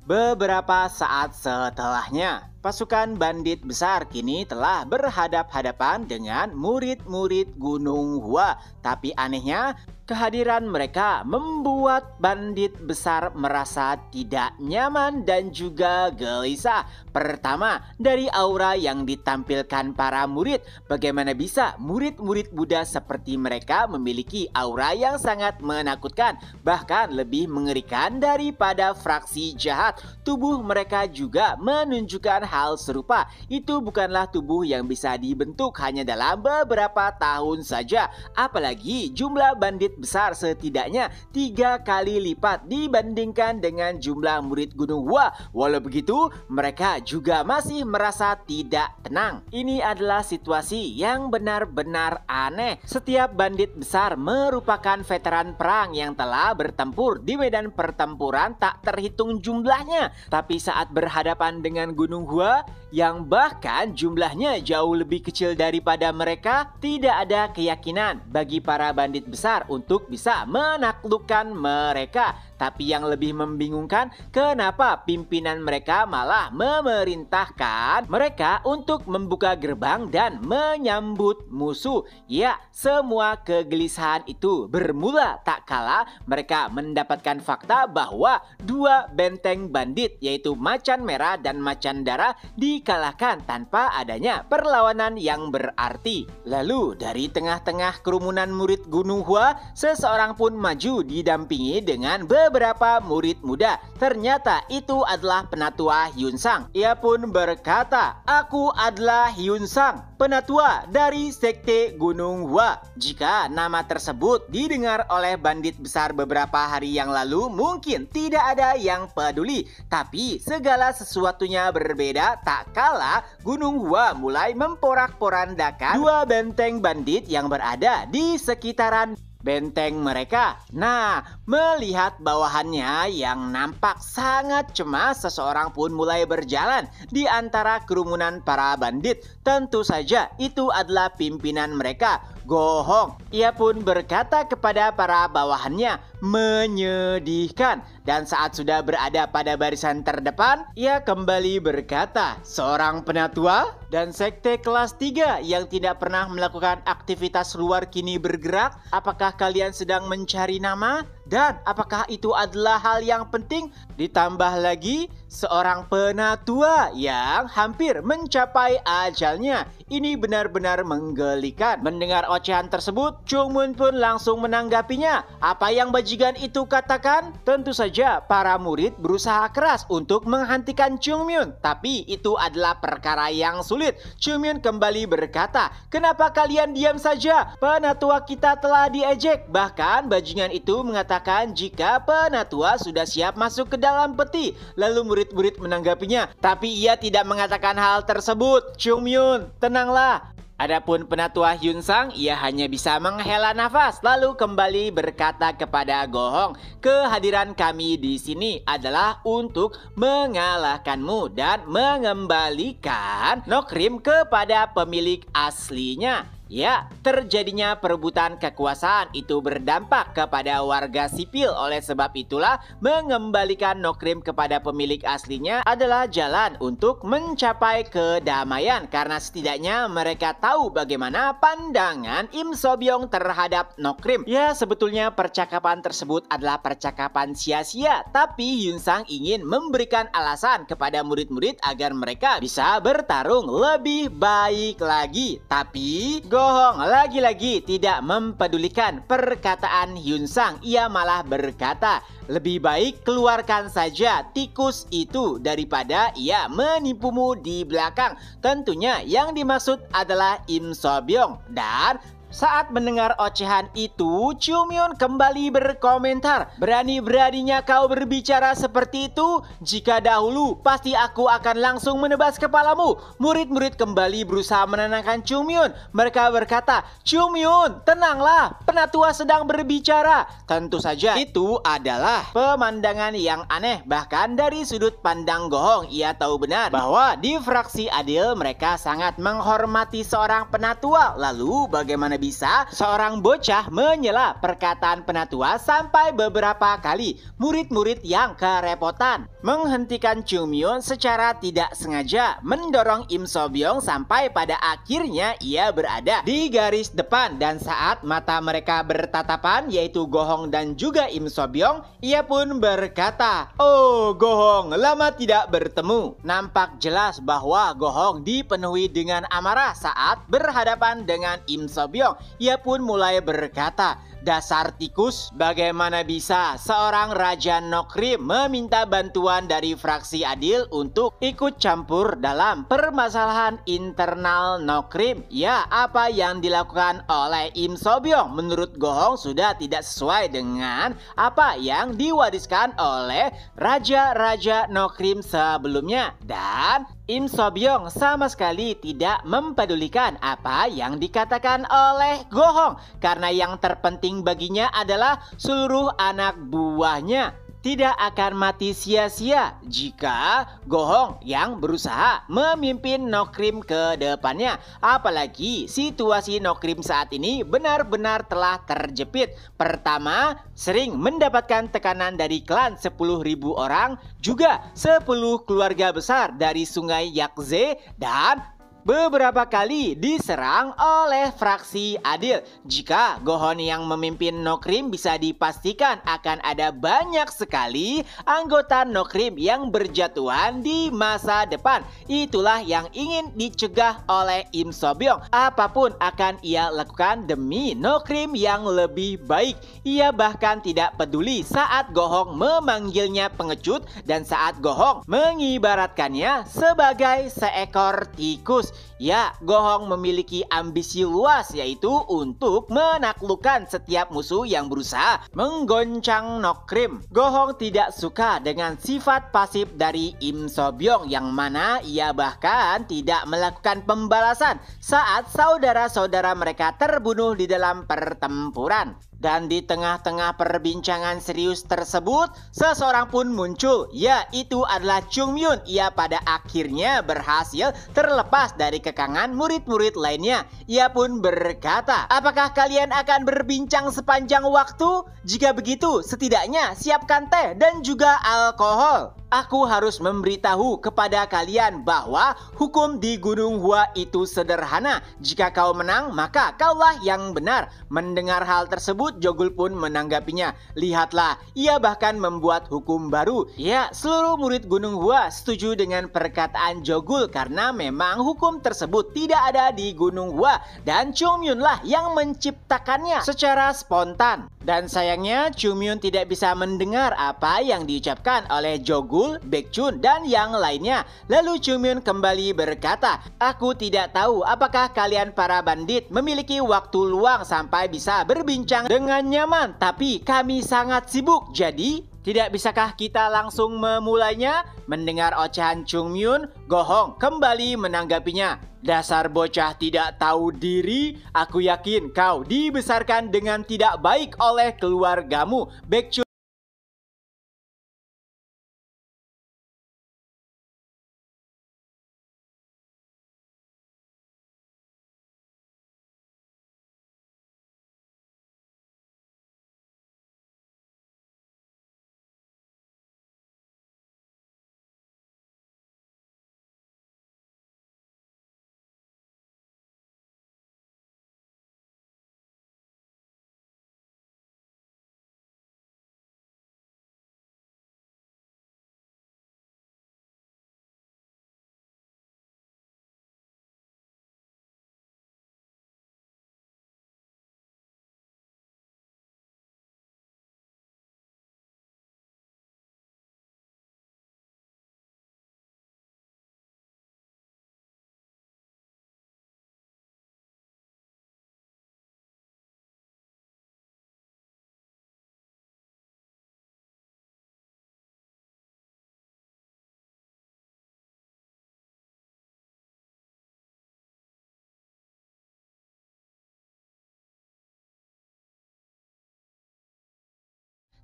Beberapa saat setelahnya, pasukan bandit besar kini telah berhadap-hadapan dengan murid-murid Gunung Hua. Tapi anehnya, kehadiran mereka membuat bandit besar merasa tidak nyaman dan juga gelisah. Pertama, dari aura yang ditampilkan para murid. Bagaimana bisa murid-murid Buddha seperti mereka memiliki aura yang sangat menakutkan, bahkan lebih mengerikan daripada fraksi jahat. Tubuh mereka juga menunjukkan hal serupa. Itu bukanlah tubuh yang bisa dibentuk hanya dalam beberapa tahun saja. Apalagi jumlah bandit besar setidaknya 3 kali lipat dibandingkan dengan jumlah murid Gunung Hua. Walau begitu, mereka juga masih merasa tidak tenang. Ini adalah situasi yang benar-benar aneh. Setiap bandit besar merupakan veteran perang yang telah bertempur di medan pertempuran tak terhitung jumlahnya. Tapi saat berhadapan dengan Gunung Hua yang bahkan jumlahnya jauh lebih kecil daripada mereka, tidak ada keyakinan bagi para bandit besar untuk bisa menaklukkan mereka. Tapi yang lebih membingungkan, kenapa pimpinan mereka malah memerintahkan mereka untuk membuka gerbang dan menyambut musuh. Ya, semua kegelisahan itu bermula tak kala mereka mendapatkan fakta bahwa 2 benteng bandit, yaitu Macan Merah dan Macan Darah, bisa dikalahkan tanpa adanya perlawanan yang berarti. Lalu dari tengah-tengah kerumunan murid Gunung Hua, seseorang pun maju didampingi dengan beberapa murid muda. Ternyata itu adalah penatua Yunsang. Ia pun berkata, "Aku adalah Yunsang, penatua dari sekte Gunung Hua." Jika nama tersebut didengar oleh bandit besar beberapa hari yang lalu, mungkin tidak ada yang peduli. Tapi segala sesuatunya berbeda tak kala Gunung Hua mulai memporak-porandakan dua benteng bandit yang berada di sekitaran benteng mereka. Nah, melihat bawahannya yang nampak sangat cemas, seseorang pun mulai berjalan di antara kerumunan para bandit. Tentu saja itu adalah pimpinan mereka, Gohong. Ia pun berkata kepada para bawahannya, "Menyedihkan." Dan saat sudah berada pada barisan terdepan, ia kembali berkata, "Seorang penatua dan sekte kelas 3 yang tidak pernah melakukan aktivitas luar kini bergerak. Apakah kalian sedang mencari nama? Dan apakah itu adalah hal yang penting? Ditambah lagi seorang penatua yang hampir mencapai ajalnya. Ini benar-benar menggelikan." Mendengar ocehan tersebut, Chungmun pun langsung menanggapinya. Apa yang bajingan itu katakan? Tentu saja para murid berusaha keras untuk menghentikan Chungmun, tapi itu adalah perkara yang sulit. Chungmun kembali berkata, "Kenapa kalian diam saja? Penatua kita telah diejek." Bahkan bajingan itu mengatakan jika penatua sudah siap masuk ke dalam peti. Lalu murid-murid menanggapinya, tapi ia tidak mengatakan hal tersebut. "Chungmun, tenanglah." Adapun penatua Yunsang, ia hanya bisa menghela nafas lalu kembali berkata kepada Gohong, "Kehadiran kami di sini adalah untuk mengalahkanmu dan mengembalikan Nokrim kepada pemilik aslinya." Ya, terjadinya perebutan kekuasaan itu berdampak kepada warga sipil. Oleh sebab itulah, mengembalikan Nokrim kepada pemilik aslinya adalah jalan untuk mencapai kedamaian. Karena setidaknya mereka tahu bagaimana pandangan Im Sobyong terhadap Nokrim. Ya, sebetulnya percakapan tersebut adalah percakapan sia-sia. Tapi Yunsang ingin memberikan alasan kepada murid-murid agar mereka bisa bertarung lebih baik lagi. Tapi Gohong lagi-lagi tidak mempedulikan perkataan Yunsang. Ia malah berkata, "Lebih baik keluarkan saja tikus itu daripada ia menipumu di belakang." Tentunya yang dimaksud adalah Im Sobyong. Dan saat mendengar ocehan itu, Chungmun kembali berkomentar, "Berani-beraninya kau berbicara seperti itu? Jika dahulu, pasti aku akan langsung menebas kepalamu." Murid-murid kembali berusaha menenangkan Chungmun. Mereka berkata, "Chungmun, tenanglah, penatua sedang berbicara." Tentu saja itu adalah pemandangan yang aneh. Bahkan dari sudut pandang Gohong, ia tahu benar bahwa di fraksi adil mereka sangat menghormati seorang penatua. Lalu bagaimana bisa seorang bocah menyela perkataan penatua sampai beberapa kali? Murid-murid yang kerepotan menghentikan Chungmun secara tidak sengaja mendorong Im Sobyong sampai pada akhirnya ia berada di garis depan. Dan saat mata mereka bertatapan, yaitu Gohong dan juga Im Sobyong, ia pun berkata, "Oh Gohong, lama tidak bertemu." Nampak jelas bahwa Gohong dipenuhi dengan amarah saat berhadapan dengan Im Sobyong. Ia pun mulai berkata, "Dasar tikus, bagaimana bisa seorang Raja Nokrim meminta bantuan dari fraksi adil untuk ikut campur dalam permasalahan internal Nokrim?" Ya, apa yang dilakukan oleh Im Sobyong menurut Gohong sudah tidak sesuai dengan apa yang diwariskan oleh raja-raja Nokrim sebelumnya. Dan Im Sobyong sama sekali tidak mempedulikan apa yang dikatakan oleh Gohong, karena yang terpenting baginya adalah seluruh anak buahnya tidak akan mati sia-sia jika Gohong yang berusaha memimpin Nokrim ke depannya. Apalagi situasi Nokrim saat ini benar-benar telah terjepit. Pertama, sering mendapatkan tekanan dari klan 10.000 orang, juga 10 keluarga besar dari Sungai Yangtze, dan beberapa kali diserang oleh fraksi Adil. Jika Gohon yang memimpin Nokrim, bisa dipastikan akan ada banyak sekali anggota Nokrim yang berjatuhan di masa depan. Itulah yang ingin dicegah oleh Im So-byung. Apapun akan ia lakukan demi Nokrim yang lebih baik. Ia bahkan tidak peduli saat Gohong memanggilnya pengecut dan saat Gohong mengibaratkannya sebagai seekor tikus. Ya, Gohong memiliki ambisi luas, yaitu untuk menaklukkan setiap musuh yang berusaha menggoncang Nokrim. Gohong tidak suka dengan sifat pasif dari Im So-byung, yang mana ia bahkan tidak melakukan pembalasan saat saudara-saudara mereka terbunuh di dalam pertempuran. Dan di tengah-tengah perbincangan serius tersebut, seseorang pun muncul, yaitu adalah Chung Myun. Ia pada akhirnya berhasil terlepas dari kekangan murid-murid lainnya. Ia pun berkata, apakah kalian akan berbincang sepanjang waktu? Jika begitu, setidaknya siapkan teh dan juga alkohol. Aku harus memberitahu kepada kalian bahwa hukum di Gunung Hua itu sederhana. Jika kau menang, maka kaulah yang benar. Mendengar hal tersebut, Jogul pun menanggapinya. Lihatlah, ia bahkan membuat hukum baru. Ya, seluruh murid Gunung Hua setuju dengan perkataan Jogul karena memang hukum tersebut tidak ada di Gunung Hua. Dan Chung Myun lah yang menciptakannya secara spontan. Dan sayangnya Chung Myun tidak bisa mendengar apa yang diucapkan oleh Jogul, Baekchun, dan yang lainnya. Lalu Chung Myun kembali berkata, aku tidak tahu apakah kalian para bandit memiliki waktu luang sampai bisa berbincang dengan nyaman, tapi kami sangat sibuk, jadi tidak bisakah kita langsung memulainya? Mendengar ocehan Chung Myun, Gohong kembali menanggapinya. Dasar bocah tidak tahu diri, aku yakin kau dibesarkan dengan tidak baik oleh keluargamu. Baekchun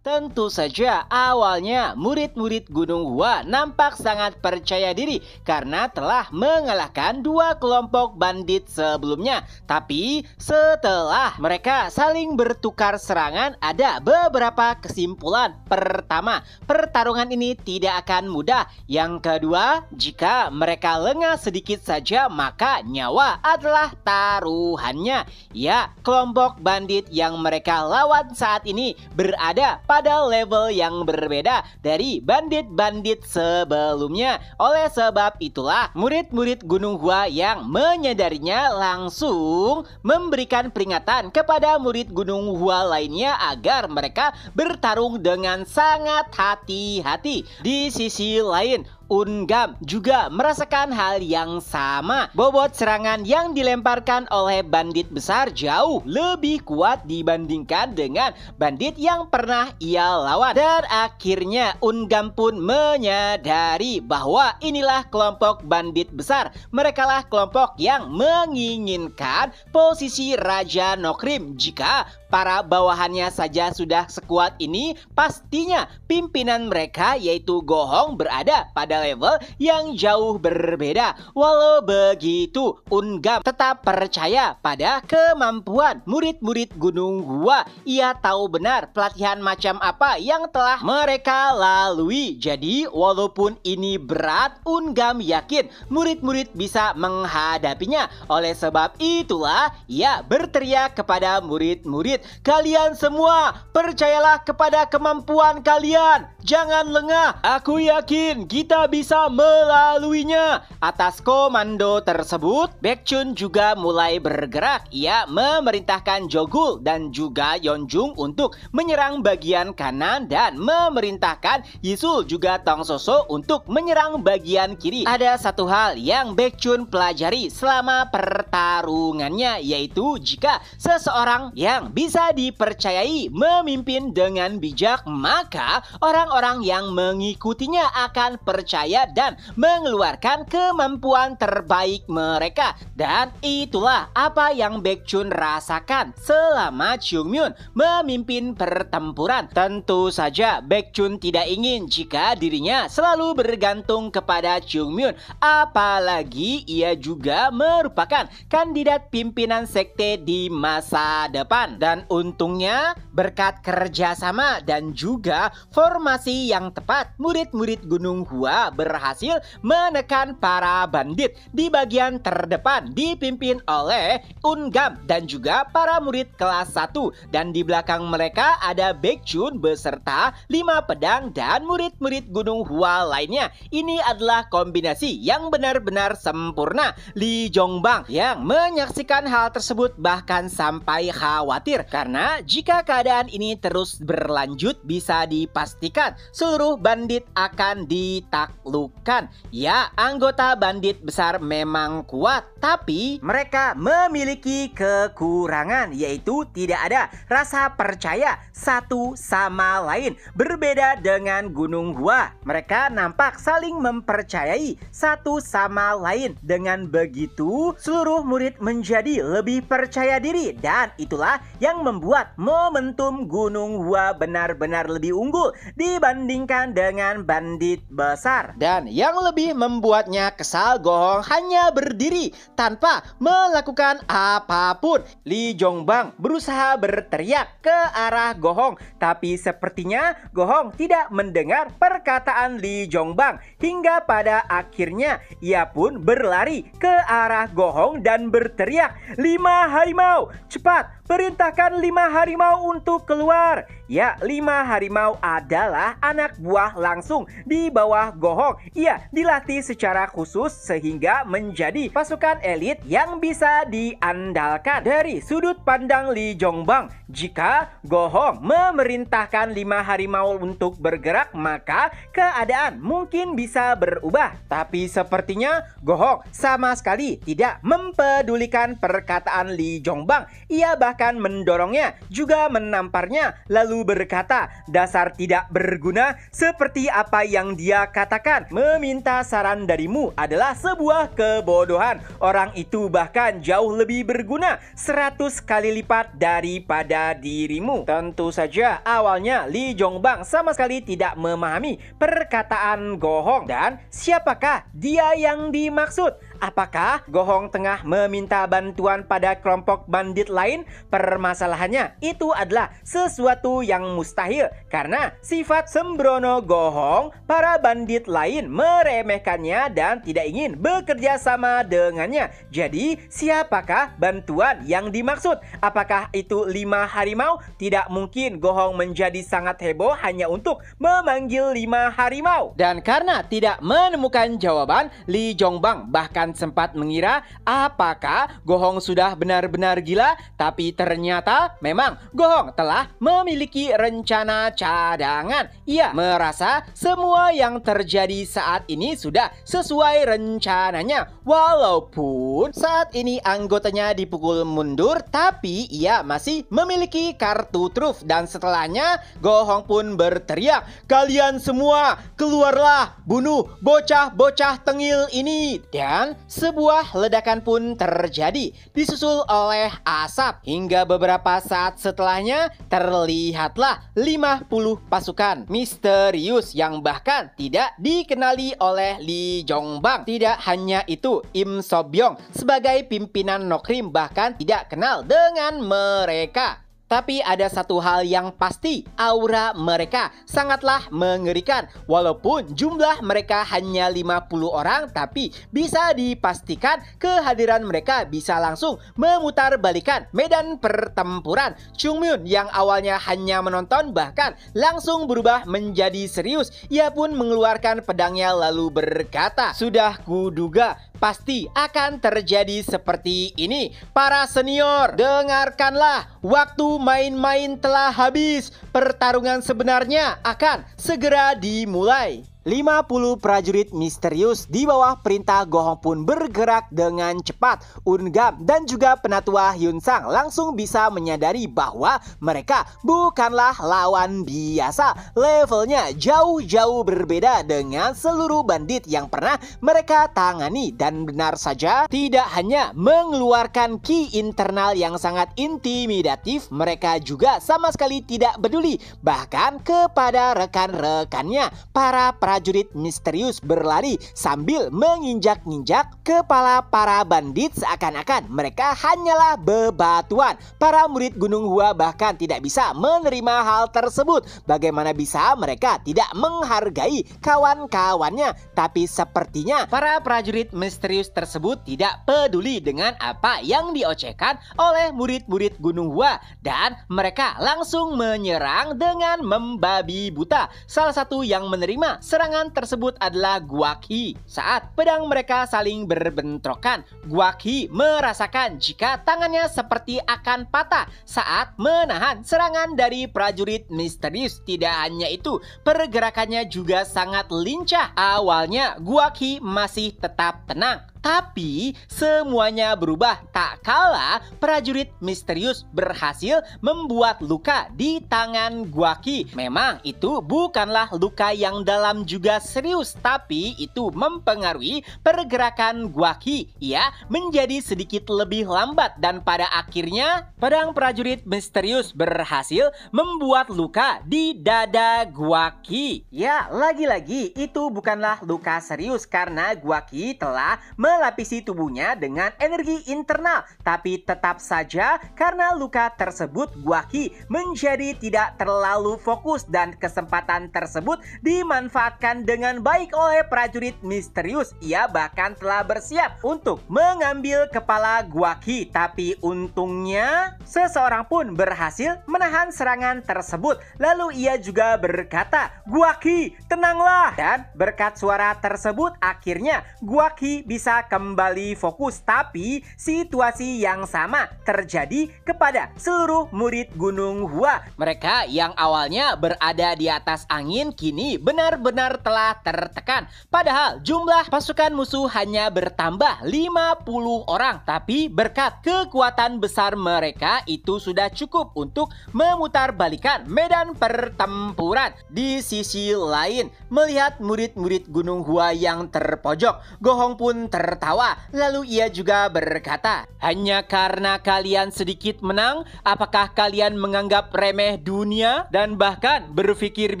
tentu saja awalnya murid-murid Gunung Hua nampak sangat percaya diri karena telah mengalahkan dua kelompok bandit sebelumnya. Tapi setelah mereka saling bertukar serangan, ada beberapa kesimpulan. Pertama, pertarungan ini tidak akan mudah. Yang kedua, jika mereka lengah sedikit saja maka nyawa adalah taruhannya. Ya, kelompok bandit yang mereka lawan saat ini berada pada level yang berbeda dari bandit-bandit sebelumnya. Oleh sebab itulah murid-murid Gunung Hua yang menyadarinya langsung memberikan peringatan kepada murid Gunung Hua lainnya agar mereka bertarung dengan sangat hati-hati. Di sisi lain, Ungam juga merasakan hal yang sama. Bobot serangan yang dilemparkan oleh bandit besar jauh lebih kuat dibandingkan dengan bandit yang pernah ia lawan. Dan akhirnya Ungam pun menyadari bahwa inilah kelompok bandit besar. Merekalah kelompok yang menginginkan posisi Raja Nokrim. Jika para bawahannya saja sudah sekuat ini, pastinya pimpinan mereka yaitu Gohong berada pada level yang jauh berbeda. Walau begitu, Ungam tetap percaya pada kemampuan murid-murid Gunung Hua. Ia tahu benar pelatihan macam apa yang telah mereka lalui. Jadi walaupun ini berat, Ungam yakin murid-murid bisa menghadapinya. Oleh sebab itulah ia berteriak kepada murid-murid, "Kalian semua percayalah kepada kemampuan kalian. Jangan lengah. Aku yakin kita bisa melaluinya." Atas komando tersebut, Baekjun juga mulai bergerak. Ia memerintahkan Jogul dan juga Yeonjung untuk menyerang bagian kanan dan memerintahkan Yisul juga Tong Soso untuk menyerang bagian kiri. Ada satu hal yang Baekjun pelajari selama pertarungannya, yaitu jika seseorang yang bisa dipercayai memimpin dengan bijak, maka orang-orang yang mengikutinya akan percaya dan mengeluarkan kemampuan terbaik mereka. Dan itulah apa yang Baekjun rasakan selama Chungmyeon memimpin pertempuran. Tentu saja Baekjun tidak ingin jika dirinya selalu bergantung kepada Chungmyeon, apalagi ia juga merupakan kandidat pimpinan sekte di masa depan. Dan untungnya berkat kerjasama dan juga formasi yang tepat, murid-murid Gunung Hua berhasil menekan para bandit di bagian terdepan dipimpin oleh Ungam dan juga para murid kelas 1. Dan di belakang mereka ada Baekjun beserta 5 pedang dan murid-murid Gunung Hua lainnya. Ini adalah kombinasi yang benar-benar sempurna. Lee Jongbang yang menyaksikan hal tersebut bahkan sampai khawatir, karena jika keadaan ini terus berlanjut bisa dipastikan seluruh bandit akan ditaklukkan. Ya, anggota bandit besar memang kuat, tapi mereka memiliki kekurangan, yaitu tidak ada rasa percaya satu sama lain. Berbeda dengan Gunung Hua, mereka nampak saling mempercayai satu sama lain. Dengan begitu, seluruh murid menjadi lebih percaya diri, dan itulah yang membuat momentum Gunung Hua benar-benar lebih unggul dibandingkan dengan bandit besar. Dan yang lebih membuatnya kesal, Gohong hanya berdiri tanpa melakukan apapun. Lee Jongbang berusaha berteriak ke arah Gohong, tapi sepertinya Gohong tidak mendengar perkataan Lee Jongbang. Hingga pada akhirnya ia pun berlari ke arah Gohong dan berteriak, "5 harimau, cepat perintahkan 5 harimau untuk keluar." Ya, 5 harimau adalah anak buah langsung di bawah Gohong. Ia dilatih secara khusus sehingga menjadi pasukan elit yang bisa diandalkan. Dari sudut pandang Lee Jongbang, jika Gohong memerintahkan 5 harimau untuk bergerak, maka keadaan mungkin bisa berubah. Tapi sepertinya Gohong sama sekali tidak mempedulikan perkataan Lee Jongbang. Ia bahkan mendorongnya, juga menamparnya, lalu berkata, "Dasar tidak berguna." Seperti apa yang dia katakan, meminta saran darimu adalah sebuah kebodohan. Orang itu bahkan jauh lebih berguna 100 kali lipat daripada dirimu. Tentu saja awalnya Lee Jongbang sama sekali tidak memahami perkataan Gohong. Dan siapakah dia yang dimaksud? Apakah Gohong tengah meminta bantuan pada kelompok bandit lain? Permasalahannya itu adalah sesuatu yang mustahil, karena sifat sembrono Gohong, para bandit lain meremehkannya dan tidak ingin bekerja sama dengannya. Jadi siapakah bantuan yang dimaksud? Apakah itu 5 harimau? Tidak mungkin Gohong menjadi sangat heboh hanya untuk memanggil 5 harimau. Dan karena tidak menemukan jawaban, Lee Jongbang bahkan sempat mengira apakah Gohong sudah benar-benar gila. Tapi ternyata memang Gohong telah memiliki rencana cadangan. Ia merasa semua yang terjadi saat ini sudah sesuai rencananya. Walaupun saat ini anggotanya dipukul mundur, tapi ia masih memiliki kartu truf. Dan setelahnya Gohong pun berteriak, "Kalian semua keluarlah, bunuh bocah-bocah tengil ini." Dan sebuah ledakan pun terjadi, disusul oleh asap. Hingga beberapa saat setelahnya, terlihatlah 50 pasukan misterius yang bahkan tidak dikenali oleh Lee Jongbang. Tidak hanya itu, Im So-byung sebagai pimpinan Nokrim bahkan tidak kenal dengan mereka. Tapi ada satu hal yang pasti, aura mereka sangatlah mengerikan. Walaupun jumlah mereka hanya 50 orang, tapi bisa dipastikan kehadiran mereka bisa langsung memutarbalikan medan pertempuran. Chung Myun yang awalnya hanya menonton bahkan langsung berubah menjadi serius. Ia pun mengeluarkan pedangnya lalu berkata, "Sudah kuduga pasti akan terjadi seperti ini. Para senior, dengarkanlah, waktu main-main telah habis. Pertarungan sebenarnya akan segera dimulai." 50 prajurit misterius di bawah perintah Go Hong pun bergerak dengan cepat. Ungam dan juga penatua Hyun Sang langsung bisa menyadari bahwa mereka bukanlah lawan biasa. Levelnya jauh-jauh berbeda dengan seluruh bandit yang pernah mereka tangani. Dan benar saja, tidak hanya mengeluarkan ki internal yang sangat intimidatif, mereka juga sama sekali tidak peduli bahkan kepada rekan-rekannya. Para prajurit misterius berlari sambil menginjak-injak kepala para bandit seakan-akan mereka hanyalah bebatuan. Para murid Gunung Hua bahkan tidak bisa menerima hal tersebut. Bagaimana bisa mereka tidak menghargai kawan-kawannya? Tapi sepertinya para prajurit misterius tersebut tidak peduli dengan apa yang diocehkan oleh murid-murid Gunung Hua dan mereka langsung menyerang dengan membabi buta. Salah satu yang menerima serangan tersebut adalah Guak Hee. Saat pedang mereka saling berbentrokan, Guak Hee merasakan jika tangannya seperti akan patah saat menahan serangan dari prajurit misterius. Tidak hanya itu, pergerakannya juga sangat lincah. Awalnya Guak Hee masih tetap tenang, tapi semuanya berubah tak kala prajurit misterius berhasil membuat luka di tangan Guak Hee. Memang itu bukanlah luka yang dalam juga serius, tapi itu mempengaruhi pergerakan Guak Hee. Ia menjadi sedikit lebih lambat dan pada akhirnya pedang prajurit misterius berhasil membuat luka di dada Guak Hee. Ya, lagi-lagi itu bukanlah luka serius karena Guak Hee telah melapisi tubuhnya dengan energi internal. Tapi tetap saja karena luka tersebut, Guak Hee menjadi tidak terlalu fokus dan kesempatan tersebut dimanfaatkan dengan baik oleh prajurit misterius. Ia bahkan telah bersiap untuk mengambil kepala Guak Hee, tapi untungnya seseorang pun berhasil menahan serangan tersebut. Lalu ia juga berkata, "Guak Hee, tenanglah." Dan berkat suara tersebut akhirnya Guak Hee bisa kembali fokus. Tapi situasi yang sama terjadi kepada seluruh murid Gunung Hua. Mereka yang awalnya berada di atas angin kini benar-benar telah tertekan. Padahal jumlah pasukan musuh hanya bertambah 50 orang. Tapi berkat kekuatan besar mereka itu sudah cukup untuk memutarbalikan medan pertempuran. Di sisi lain, melihat murid-murid Gunung Hua yang terpojok, Go Hong pun tertawa. Lalu ia juga berkata, "Hanya karena kalian sedikit menang, apakah kalian menganggap remeh dunia dan bahkan berpikir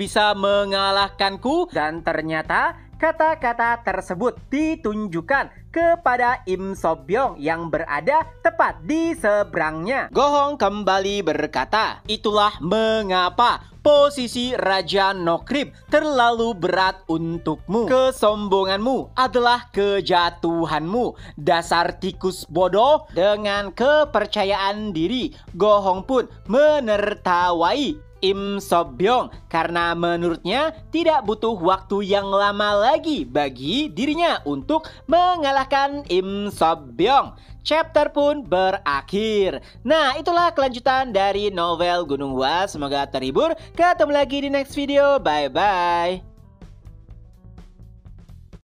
bisa mengalahkanku?" Dan ternyata kata-kata tersebut ditunjukkan kepada Im So-byung yang berada tepat di seberangnya. Go Hong kembali berkata, "Itulah mengapa posisi Raja Nokrim terlalu berat untukmu. Kesombonganmu adalah kejatuhanmu. Dasar tikus bodoh." Dengan kepercayaan diri, Go Hong pun menertawai Im So-byung karena menurutnya tidak butuh waktu yang lama lagi bagi dirinya untuk mengalahkan Im So-byung. Chapter pun berakhir. Nah, itulah kelanjutan dari novel Gunung Hua. Semoga terhibur. Ketemu lagi di next video. Bye-bye.